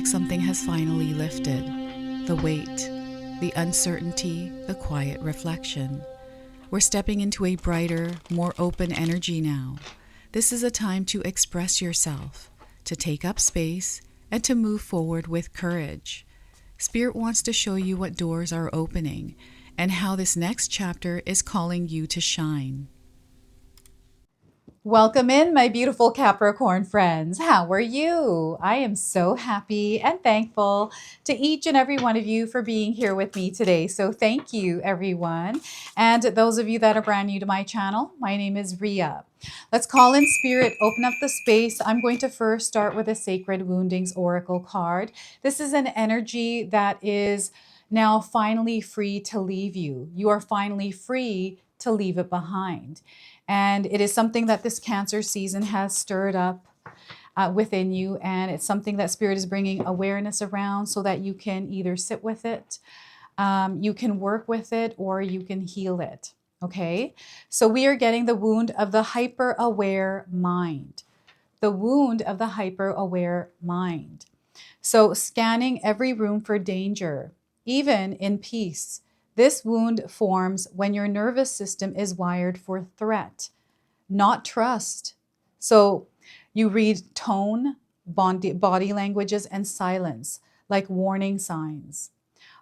like something has finally lifted. The weight, the uncertainty, the quiet reflection. We're stepping into a brighter, more open energy now. This is a time to express yourself, to take up space, and to move forward with courage. Spirit wants to show you what doors are opening and how this next chapter is calling you to shine. Welcome in, my beautiful Capricorn friends. How are you? I am so happy and thankful to each and every one of you for being here with me today. So thank you, everyone. And those of you that are brand new to my channel, my name is Ria. Let's call in spirit, open up the space. I'm going to first start with a Sacred Woundings Oracle card. This is an energy that is now finally free to leave you. You are finally free to leave it behind. And it is something that this Cancer season has stirred up within you. And it's something that Spirit is bringing awareness around so that you can either sit with it, you can work with it, or you can heal it. Okay, so we are getting the wound of the hyper-aware mind. The wound of the hyper-aware mind. So scanning every room for danger, even in peace. This wound forms when your nervous system is wired for threat, not trust. So you read tone, body languages, and silence like warning signs.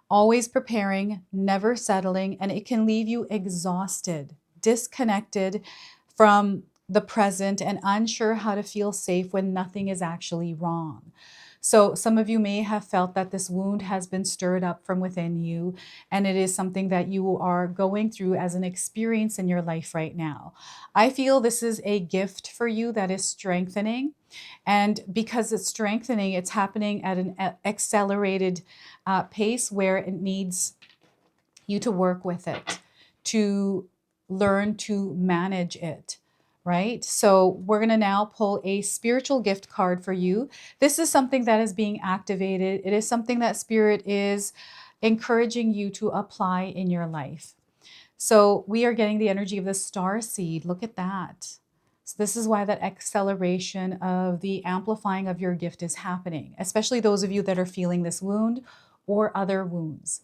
Always preparing, never settling, and it can leave you exhausted, disconnected from the present, and unsure how to feel safe when nothing is actually wrong. So some of you may have felt that this wound has been stirred up from within you, and it is something that you are going through as an experience in your life right now. I feel this is a gift for you that is strengthening. And because it's strengthening, it's happening at an accelerated pace where it needs you to work with it, to learn to manage it. Right? So we're going to now pull a spiritual gift card for you. This is something that is being activated. It is something that Spirit is encouraging you to apply in your life. So we are getting the energy of the star seed. Look at that. So this is why that acceleration of the amplifying of your gift is happening, especially those of you that are feeling this wound or other wounds.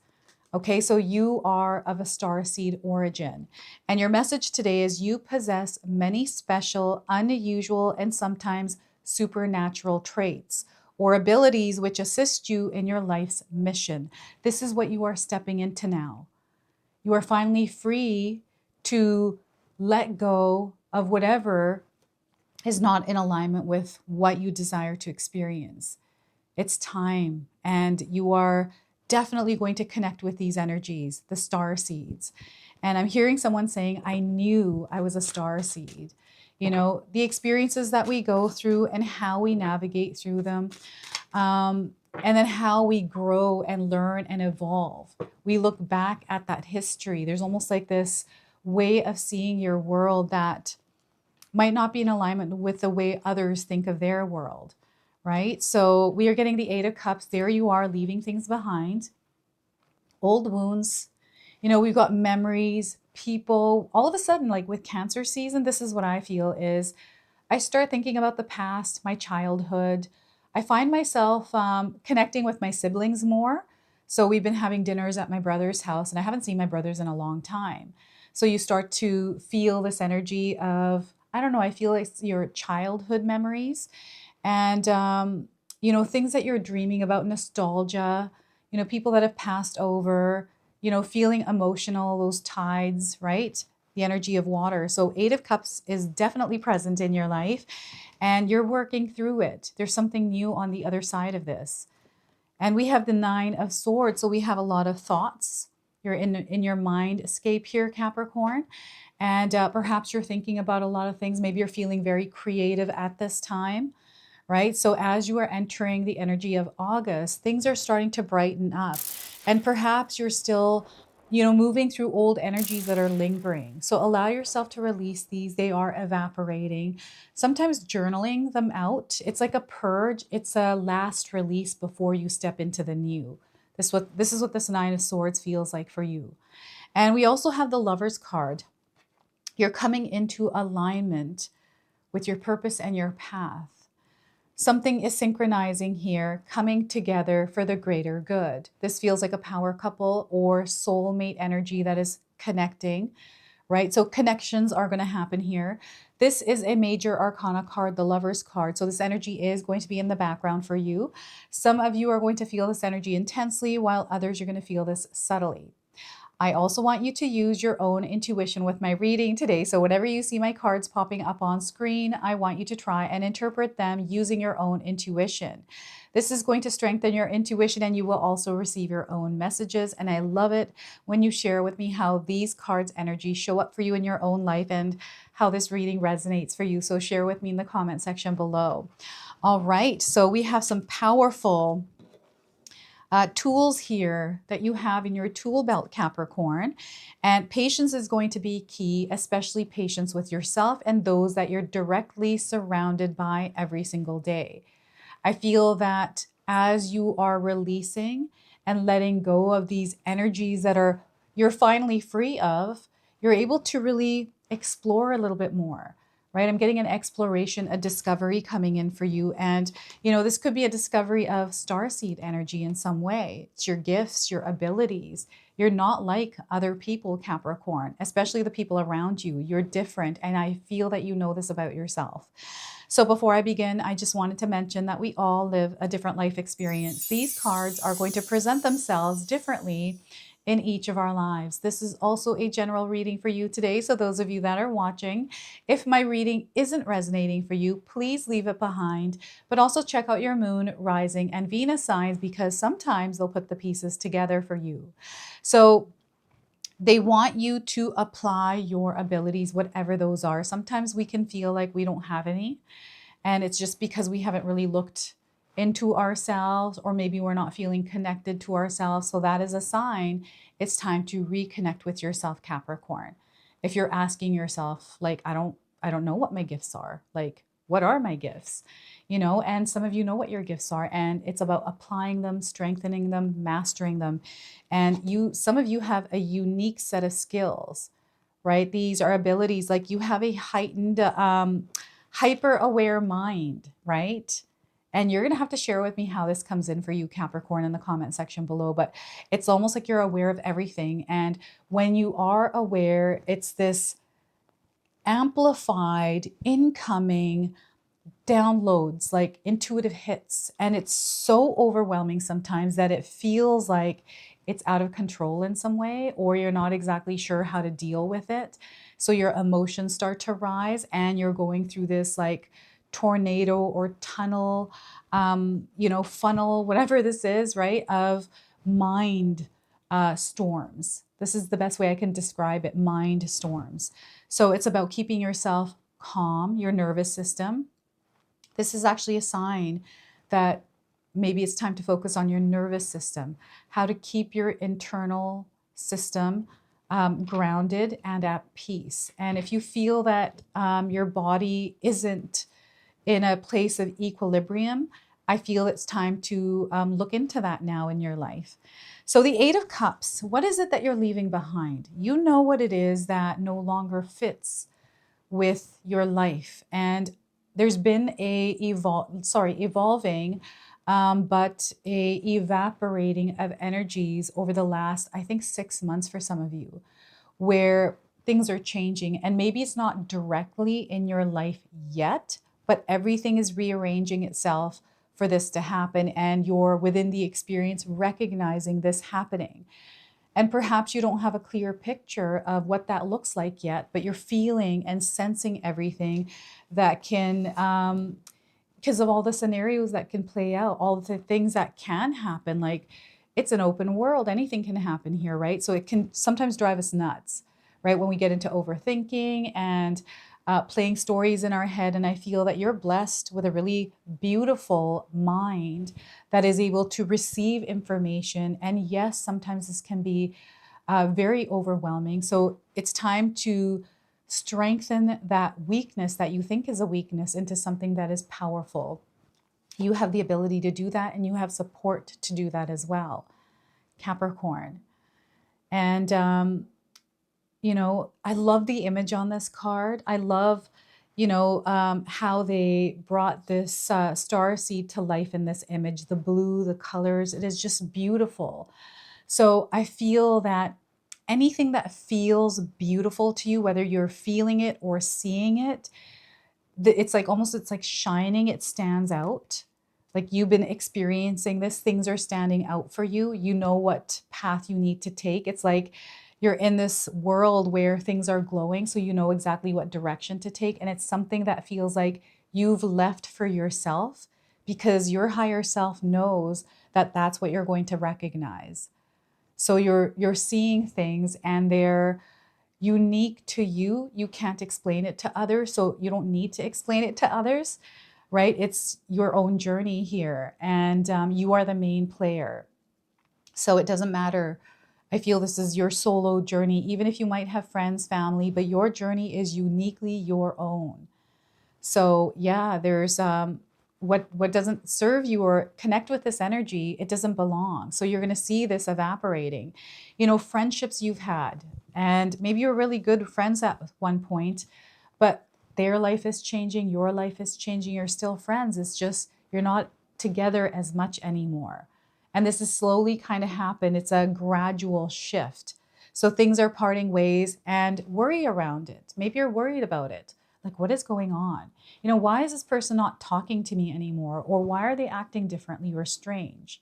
Okay, so you are of a starseed origin. And your message today is you possess many special, unusual, and sometimes supernatural traits or abilities which assist you in your life's mission. This is what you are stepping into now. You are finally free to let go of whatever is not in alignment with what you desire to experience. It's time, and you are definitely going to connect with these energies, the star seeds. And I'm hearing someone saying, I knew I was a star seed. You know, the experiences that we go through and how we navigate through them, and then how we grow and learn and evolve. We look back at that history. There's almost like this way of seeing your world that might not be in alignment with the way others think of their world. Right? So we are getting the Eight of Cups. There you are, leaving things behind. Old wounds. You know, we've got memories, people. All of a sudden, like with Cancer season, this is what I feel is I start thinking about the past, my childhood. I find myself connecting with my siblings more. So we've been having dinners at my brother's house, and I haven't seen my brothers in a long time. So you start to feel this energy of, I don't know, I feel like your childhood memories. And, you know, things that you're dreaming about, nostalgia, you know, people that have passed over, you know, feeling emotional, those tides, right? The energy of water. So Eight of Cups is definitely present in your life, and you're working through it. There's something new on the other side of this. And we have the Nine of Swords. So we have a lot of thoughts. You're in your mind escape here, Capricorn. And perhaps you're thinking about a lot of things. Maybe you're feeling very creative at this time. Right? So as you are entering the energy of August, things are starting to brighten up. And perhaps you're still, you know, moving through old energies that are lingering. So allow yourself to release these. They are evaporating. Sometimes journaling them out. It's like a purge. It's a last release before you step into the new. This is what this Nine of Swords feels like for you. And we also have the Lover's card. You're coming into alignment with your purpose and your path. Something is synchronizing here, coming together for the greater good. This feels like a power couple or soulmate energy that is connecting, right? So connections are going to happen here. This is a major arcana card, the Lover's card. So this energy is going to be in the background for you. Some of you are going to feel this energy intensely, while others are going to feel this subtly. I also want you to use your own intuition with my reading today. So whenever you see my cards popping up on screen, I want you to try and interpret them using your own intuition. This is going to strengthen your intuition, and you will also receive your own messages. And I love it when you share with me how these cards' energy show up for you in your own life and how this reading resonates for you. So share with me in the comment section below. All right, so we have some powerful tools here that you have in your tool belt, Capricorn. And patience is going to be key, especially patience with yourself and those that you're directly surrounded by every single day. I feel that as you are releasing and letting go of these energies that you're finally free of, you're able to really explore a little bit more, right? I'm getting an exploration, a discovery coming in for you. And, this could be a discovery of starseed energy in some way. It's your gifts, your abilities. You're not like other people, Capricorn, especially the people around you. You're different. And I feel that you know this about yourself. So before I begin, I just wanted to mention that we all live a different life experience. These cards are going to present themselves differently in each of our lives. This is also a general reading for you today. So those of you that are watching, if my reading isn't resonating for you, please leave it behind. But also check out your moon, rising, and Venus signs, because sometimes they'll put the pieces together for you. So they want you to apply your abilities, whatever those are. Sometimes we can feel like we don't have any, and it's just because we haven't really looked into ourselves, or maybe we're not feeling connected to ourselves. So that is a sign it's time to reconnect with yourself, Capricorn. If you're asking yourself, like, I don't know what my gifts are. Like, what are my gifts? And some of you know what your gifts are, and it's about applying them, strengthening them, mastering them. And some of you have a unique set of skills, right? These are abilities, like you have a heightened, hyper aware mind, right? And you're going to have to share with me how this comes in for you, Capricorn, in the comment section below. But it's almost like you're aware of everything. And when you are aware, it's this amplified, incoming downloads, like intuitive hits. And it's so overwhelming sometimes that it feels like it's out of control in some way, or you're not exactly sure how to deal with it. So your emotions start to rise, and you're going through this like tornado or tunnel, funnel, whatever this is, right? Of mind storms. This is the best way I can describe it, mind storms. So it's about keeping yourself calm, your nervous system. This is actually a sign that maybe it's time to focus on your nervous system, how to keep your internal system grounded and at peace. And if you feel that your body isn't in a place of equilibrium, I feel it's time to look into that now in your life. So the Eight of Cups, what is it that you're leaving behind? You know what it is that no longer fits with your life. And there's been evolving, but a evaporating of energies over the last, I think, 6 months for some of you, where things are changing. And maybe it's not directly in your life yet, but everything is rearranging itself for this to happen. And you're within the experience recognizing this happening. And perhaps you don't have a clear picture of what that looks like yet, but you're feeling and sensing everything that can, because of all the scenarios that can play out, all the things that can happen. Like, it's an open world, anything can happen here, right? So it can sometimes drive us nuts, right? When we get into overthinking and playing stories in our head. And I feel that you're blessed with a really beautiful mind that is able to receive information. And yes, sometimes this can be very overwhelming. So it's time to strengthen that weakness that you think is a weakness into something that is powerful. You have the ability to do that, and you have support to do that as well, Capricorn. And I love the image on this card. I love how they brought this star seed to life in this image, the blue, the colors, it is just beautiful. So I feel that anything that feels beautiful to you, whether you're feeling it or seeing it, it's like almost, it's like shining, it stands out. Like you've been experiencing this, things are standing out for you. You know what path you need to take. It's like you're in this world where things are glowing, so you know exactly what direction to take. And it's something that feels like you've left for yourself because your higher self knows that that's what you're going to recognize. So you're seeing things and they're unique to you. You can't explain it to others, so you don't need to explain it to others, right? It's your own journey here, and you are the main player. So it doesn't matter. I feel this is your solo journey, even if you might have friends, family, but your journey is uniquely your own. So yeah, there's what doesn't serve you or connect with this energy, it doesn't belong. So you're going to see this evaporating. Friendships you've had, and maybe you're really good friends at one point, but their life is changing, your life is changing, you're still friends. It's just you're not together as much anymore. And this is slowly kind of happen. It's a gradual shift. So things are parting ways, and worry around it. Maybe you're worried about it. Like, what is going on? Why is this person not talking to me anymore? Or why are they acting differently or strange?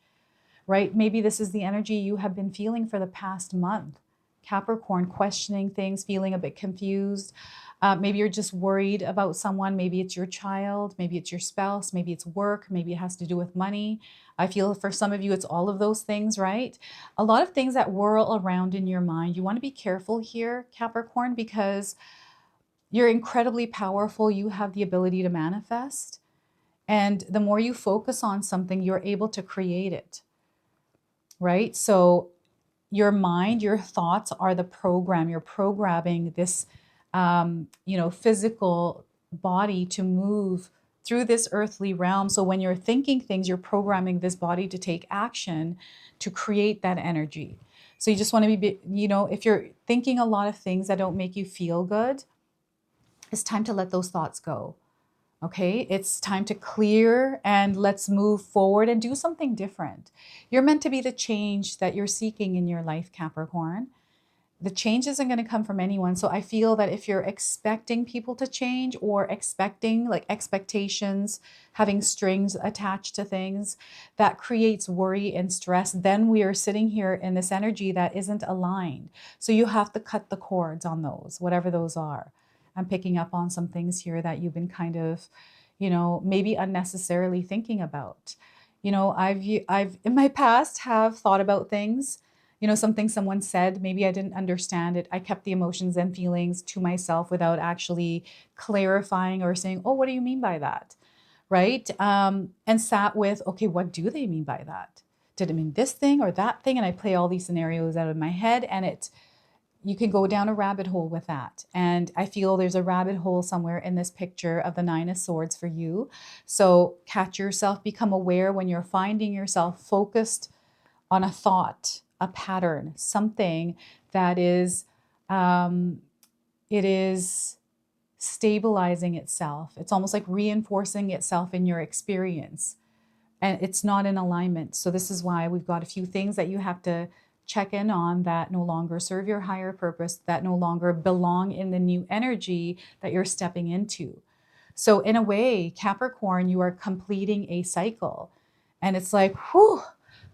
Right? Maybe this is the energy you have been feeling for the past month. Capricorn, questioning things, feeling a bit confused. Maybe you're just worried about someone. Maybe it's your child. Maybe it's your spouse. Maybe it's work. Maybe it has to do with money. I feel for some of you, it's all of those things, right? A lot of things that whirl around in your mind. You want to be careful here, Capricorn, because you're incredibly powerful. You have the ability to manifest. And the more you focus on something, you're able to create it, right? So your mind, your thoughts are the program. You're programming this, physical body to move through this earthly realm. So when you're thinking things, you're programming this body to take action to create that energy. So you just want to be, if you're thinking a lot of things that don't make you feel good, it's time to let those thoughts go. Okay, it's time to clear and let's move forward and do something different. You're meant to be the change that you're seeking in your life, Capricorn. The change isn't going to come from anyone. So I feel that if you're expecting people to change or expecting like expectations, having strings attached to things, that creates worry and stress. Then we are sitting here in this energy that isn't aligned. So you have to cut the cords on those, whatever those are. I'm picking up on some things here that you've been kind of, maybe unnecessarily thinking about. I've in my past have thought about things, something someone said, maybe I didn't understand it. I kept the emotions and feelings to myself without actually clarifying or saying, oh, what do you mean by that? Right? And sat with, okay, what do they mean by that? Did it mean this thing or that thing? And I play all these scenarios out of my head, and you can go down a rabbit hole with that. And I feel there's a rabbit hole somewhere in this picture of the Nine of Swords for you. So catch yourself, become aware when you're finding yourself focused on a thought, a pattern, something that is, it is stabilizing itself. It's almost like reinforcing itself in your experience. And it's not in alignment. So this is why we've got a few things that you have to check in on that no longer serve your higher purpose, that no longer belong in the new energy that you're stepping into. So in a way, Capricorn, you are completing a cycle. And it's like, whew,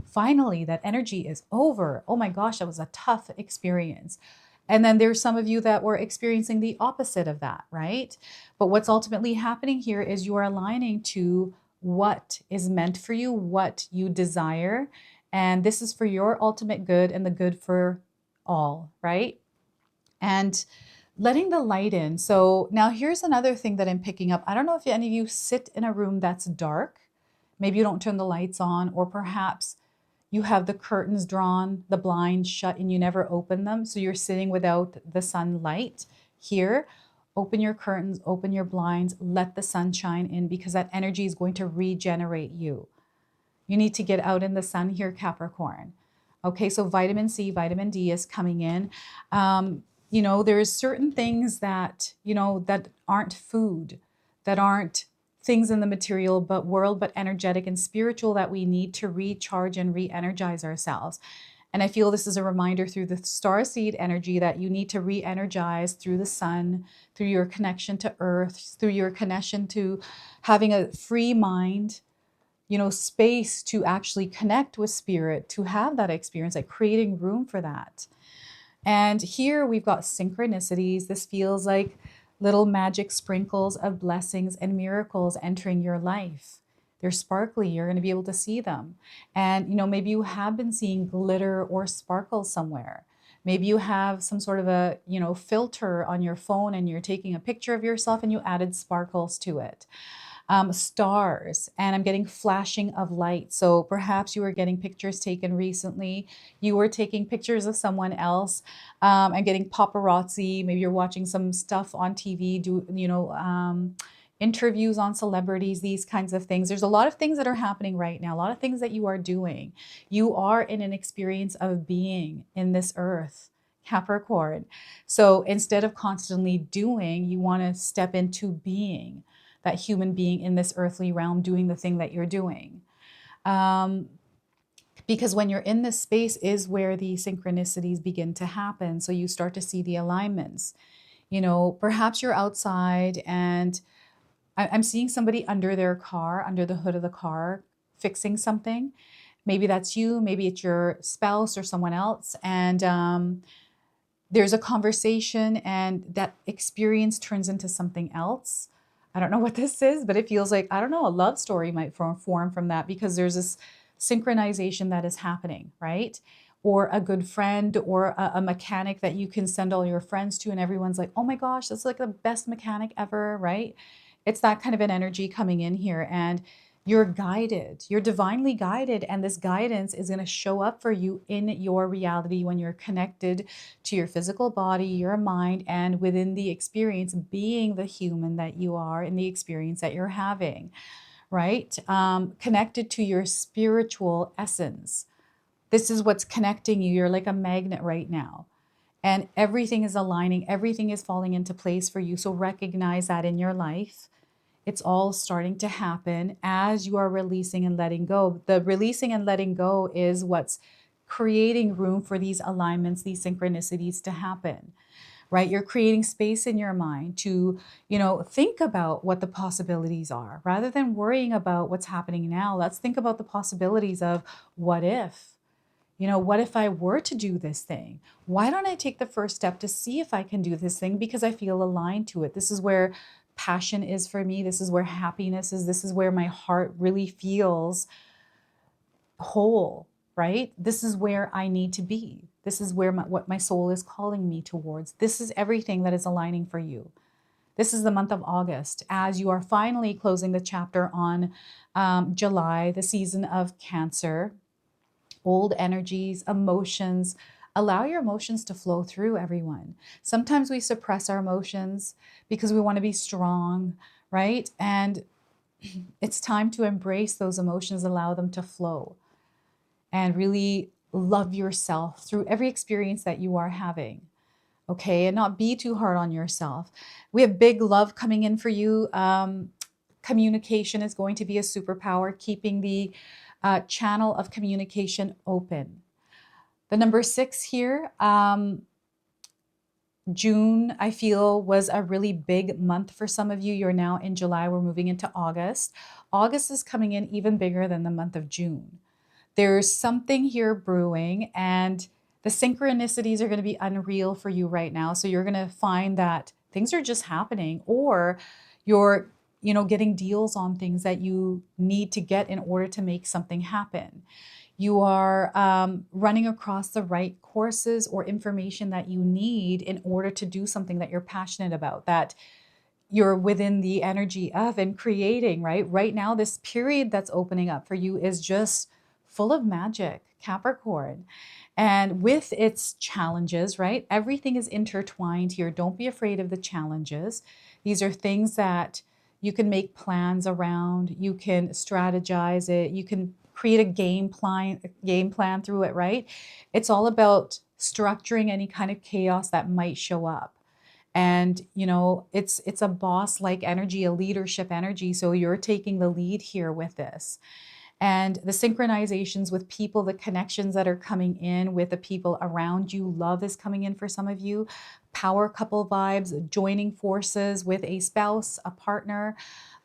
finally, that energy is over. Oh my gosh, that was a tough experience. And then there's some of you that were experiencing the opposite of that, right? But what's ultimately happening here is you are aligning to what is meant for you, what you desire. And this is for your ultimate good and the good for all, right? And letting the light in. So now here's another thing that I'm picking up. I don't know if any of you sit in a room that's dark. Maybe you don't turn the lights on, or perhaps you have the curtains drawn, the blinds shut, and you never open them. So you're sitting without the sunlight here. Open your curtains, open your blinds, let the sunshine in, because that energy is going to regenerate you. You need to get out in the sun here, Capricorn. Okay, so vitamin C, vitamin D is coming in. there's certain things that, that aren't food, that aren't things in the material but world, but energetic and spiritual, that we need to recharge and re-energize ourselves. And I feel this is a reminder through the starseed energy that you need to re-energize through the sun, through your connection to earth, through your connection to having a free mind, space to actually connect with spirit, to have that experience, like creating room for that. And here we've got synchronicities. This feels like little magic sprinkles of blessings and miracles entering your life. They're sparkly. You're going to be able to see them. And, maybe you have been seeing glitter or sparkle somewhere. Maybe you have some sort of a, filter on your phone and you're taking a picture of yourself and you added sparkles to it. Stars, and I'm getting flashing of light. So perhaps you were getting pictures taken recently. You were taking pictures of someone else, and getting paparazzi. Maybe you're watching some stuff on TV, interviews on celebrities, these kinds of things. There's a lot of things that are happening right now, a lot of things that you are doing. You are in an experience of being in this earth, Capricorn. So instead of constantly doing, you want to step into being, that human being in this earthly realm doing the thing that you're doing. Because when you're in this space is where the synchronicities begin to happen. So you start to see the alignments. Perhaps you're outside and I'm seeing somebody under their car, under the hood of the car, fixing something. Maybe that's you, maybe it's your spouse or someone else. And there's a conversation and that experience turns into something else. I don't know what this is, but it feels like, I don't know, a love story might form from that, because there's this synchronization that is happening, right? Or a good friend or a mechanic that you can send all your friends to and everyone's like, oh my gosh, that's like the best mechanic ever, right? It's that kind of an energy coming in here, and you're guided, you're divinely guided, and this guidance is going to show up for you in your reality when you're connected to your physical body, your mind, and within the experience, being the human that you are in the experience that you're having, right? Connected to your spiritual essence. This is what's connecting you. You're like a magnet right now. And everything is aligning, everything is falling into place for you. So recognize that in your life. It's all starting to happen as you are releasing and letting go. The releasing and letting go is what's creating room for these alignments, these synchronicities to happen, right? You're creating space in your mind to, think about what the possibilities are. Rather than worrying about what's happening now, let's think about the possibilities of what if. What if I were to do this thing? Why don't I take the first step to see if I can do this thing because I feel aligned to it? This is where passion is for me. This is where happiness is. This is where my heart really feels whole, right? This is where I need to be. This is where what my soul is calling me towards. This is everything that is aligning for you. This is the month of August, as you are finally closing the chapter on July, the season of Cancer. Old energies, emotions. Allow your emotions to flow through, everyone. Sometimes we suppress our emotions because we want to be strong, right? And it's time to embrace those emotions, allow them to flow, and really love yourself through every experience that you are having. Okay, and not be too hard on yourself. We have big love coming in for you. Communication is going to be a superpower, keeping the channel of communication open. The number 6 here, June, I feel, was a really big month for some of you. You're now in July. We're moving into August. August is coming in even bigger than the month of June. There's something here brewing, and the synchronicities are going to be unreal for you right now. So you're going to find that things are just happening, or you're getting deals on things that you need to get in order to make something happen. You are running across the right courses or information that you need in order to do something that you're passionate about, that you're within the energy of and creating, right? Right now, this period that's opening up for you is just full of magic, Capricorn. And with its challenges, right? Everything is intertwined here. Don't be afraid of the challenges. These are things that you can make plans around. You can strategize it. You can create a game plan through it, right? It's all about structuring any kind of chaos that might show up. And it's a boss like energy, a leadership energy, so you're taking the lead here with this. And the synchronizations with people, the connections that are coming in with the people around you, love is coming in for some of you, power couple vibes, joining forces with a spouse, a partner,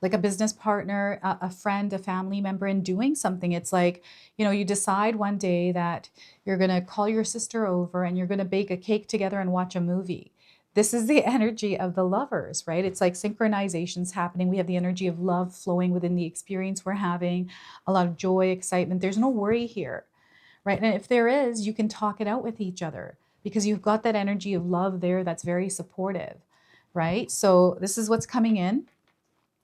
like a business partner, a friend, a family member, and doing something. It's like, you decide one day that you're going to call your sister over and you're going to bake a cake together and watch a movie. This is the energy of the lovers, right? It's like synchronizations happening. We have the energy of love flowing within the experience we're having, a lot of joy, excitement. There's no worry here, right? And if there is, you can talk it out with each other because you've got that energy of love there that's very supportive, right? So this is what's coming in.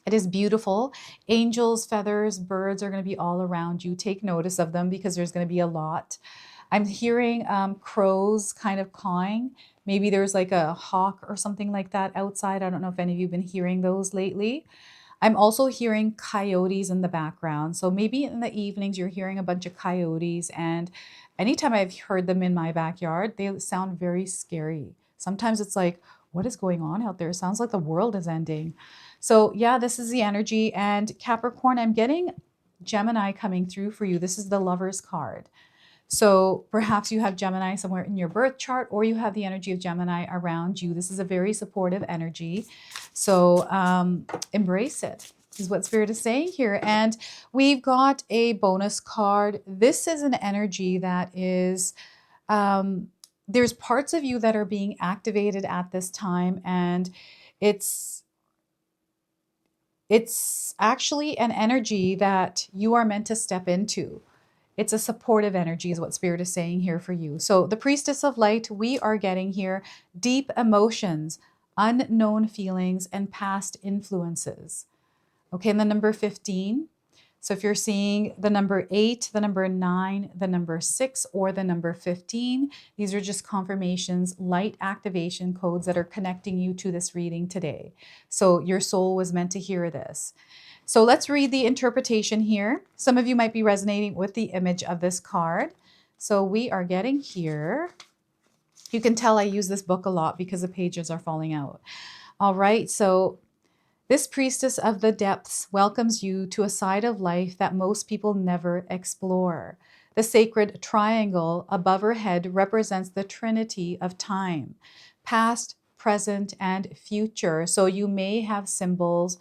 It is beautiful. Angels, feathers, birds are going to be all around you. Take notice of them because there's going to be a lot. I'm hearing crows kind of cawing. Maybe there's like a hawk or something like that outside. I don't know if any of you have been hearing those lately. I'm also hearing coyotes in the background. So maybe in the evenings you're hearing a bunch of coyotes, and anytime I've heard them in my backyard, they sound very scary. Sometimes it's like, what is going on out there? It sounds like the world is ending. So yeah, this is the energy. And Capricorn, I'm getting Gemini coming through for you. This is the Lover's card. So perhaps you have Gemini somewhere in your birth chart, or you have the energy of Gemini around you. This is a very supportive energy. So embrace it, is what Spirit is saying here. And we've got a bonus card. This is an energy that is, there's parts of you that are being activated at this time, and it's actually an energy that you are meant to step into. It's a supportive energy is what Spirit is saying here for you. So the Priestess of Light, we are getting here deep emotions, unknown feelings, and past influences. Okay, and the number 15. So if you're seeing the number 8, the number 9, the number 6, or the number 15, these are just confirmations, light activation codes that are connecting you to this reading today. So your soul was meant to hear this. So let's read the interpretation here. Some of you might be resonating with the image of this card. So we are getting here. You can tell I use this book a lot because the pages are falling out. All right, so this priestess of the depths welcomes you to a side of life that most people never explore. The sacred triangle above her head represents the trinity of time, past, present, and future. So you may have symbols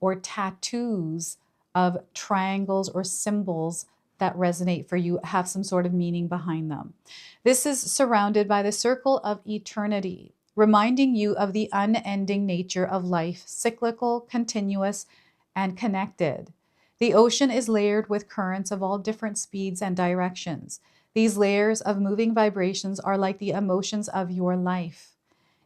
or tattoos of triangles or symbols that resonate for you, have some sort of meaning behind them. This is surrounded by the circle of eternity, reminding you of the unending nature of life, cyclical, continuous, and connected. The ocean is layered with currents of all different speeds and directions. These layers of moving vibrations are like the emotions of your life.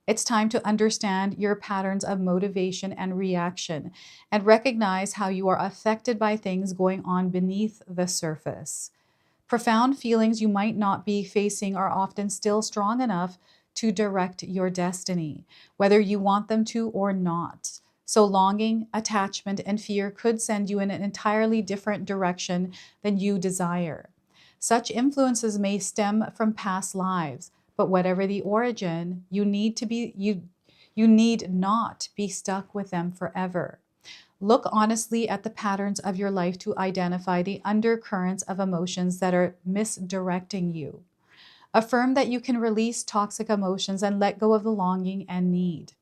It's time to understand your patterns of motivation and reaction and recognize how you are affected by things going on beneath the surface. Profound feelings you might not be facing are often still strong enough to direct your destiny, whether you want them to or not. So longing, attachment, and fear could send you in an entirely different direction than you desire. Such influences may stem from past lives, but whatever the origin, you need not be stuck with them forever. Look honestly at the patterns of your life to identify the undercurrents of emotions that are misdirecting you. Affirm that you can release toxic emotions and let go of the longing and need.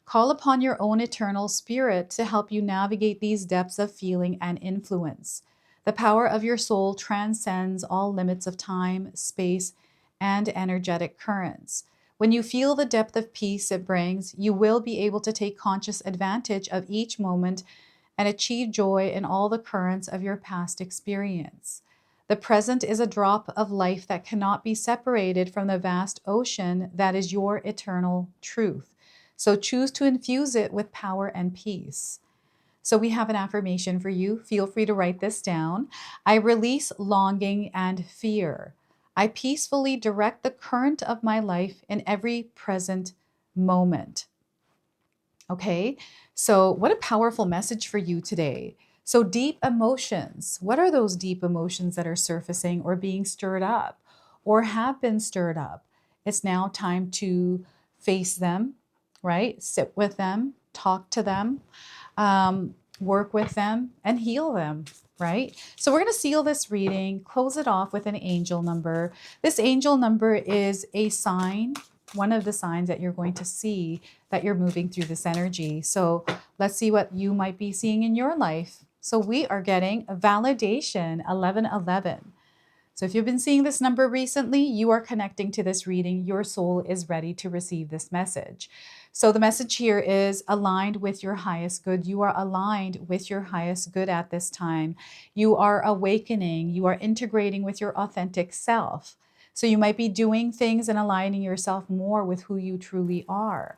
Call upon your own eternal spirit to help you navigate these depths of feeling and influence. The power of your soul transcends all limits of time, space, and energetic currents. When you feel the depth of peace it brings, you will be able to take conscious advantage of each moment and achieve joy in all the currents of your past experience. The present is a drop of life that cannot be separated from the vast ocean that is your eternal truth. So choose to infuse it with power and peace. So we have an affirmation for you. Feel free to write this down. I release longing and fear. I peacefully direct the current of my life in every present moment. Okay, so what a powerful message for you today. So deep emotions, what are those deep emotions that are surfacing or being stirred up or have been stirred up? It's now time to face them, right? Sit with them, talk to them, work with them, and heal them, right? So we're going to seal this reading, close it off with an angel number. This angel number is a sign, one of the signs that you're going to see that you're moving through this energy. So let's see what you might be seeing in your life. So we are getting a validation, 1111. So if you've been seeing this number recently, you are connecting to this reading. Your soul is ready to receive this message. So the message here is aligned with your highest good. You are aligned with your highest good at this time. You are awakening. You are integrating with your authentic self. So you might be doing things and aligning yourself more with who you truly are.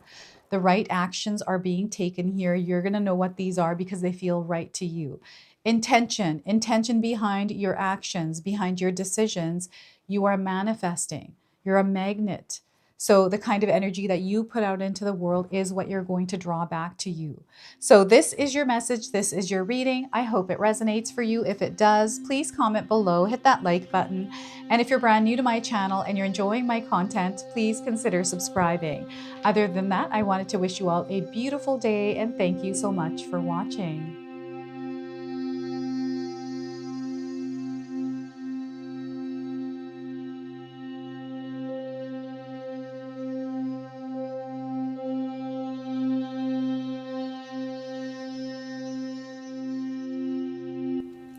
The right actions are being taken here. You're going to know what these are because they feel right to you. Intention behind your actions, behind your decisions. You are manifesting. You're a magnet. So the kind of energy that you put out into the world is what you're going to draw back to you. So this is your message. This is your reading. I hope it resonates for you. If it does, please comment below, hit that like button. And if you're brand new to my channel and you're enjoying my content, please consider subscribing. Other than that, I wanted to wish you all a beautiful day and thank you so much for watching.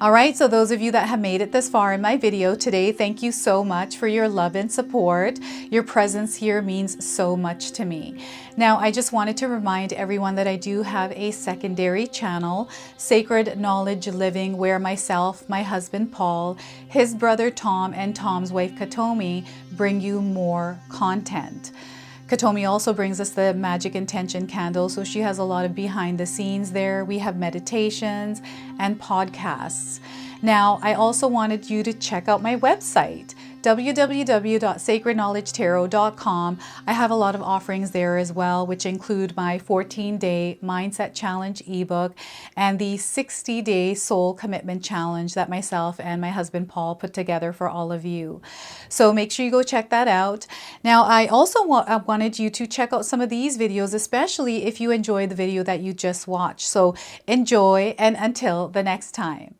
All right, so those of you that have made it this far in my video today, thank you so much for your love and support. Your presence here means so much to me. Now, I just wanted to remind everyone that I do have a secondary channel, Sacred Knowledge Living, where myself, my husband Paul, his brother Tom, and Tom's wife Katomi bring you more content. Katomi also brings us the Magic Intention candle, so she has a lot of behind the scenes there. We have meditations and podcasts. Now, I also wanted you to check out my website, www.sacredknowledgetarot.com. I have a lot of offerings there as well, which include my 14-day Mindset Challenge ebook and the 60-day Soul Commitment Challenge that myself and my husband Paul put together for all of you. So make sure you go check that out. Now, I also wanted you to check out some of these videos, especially if you enjoyed the video that you just watched. So enjoy, and until the next time.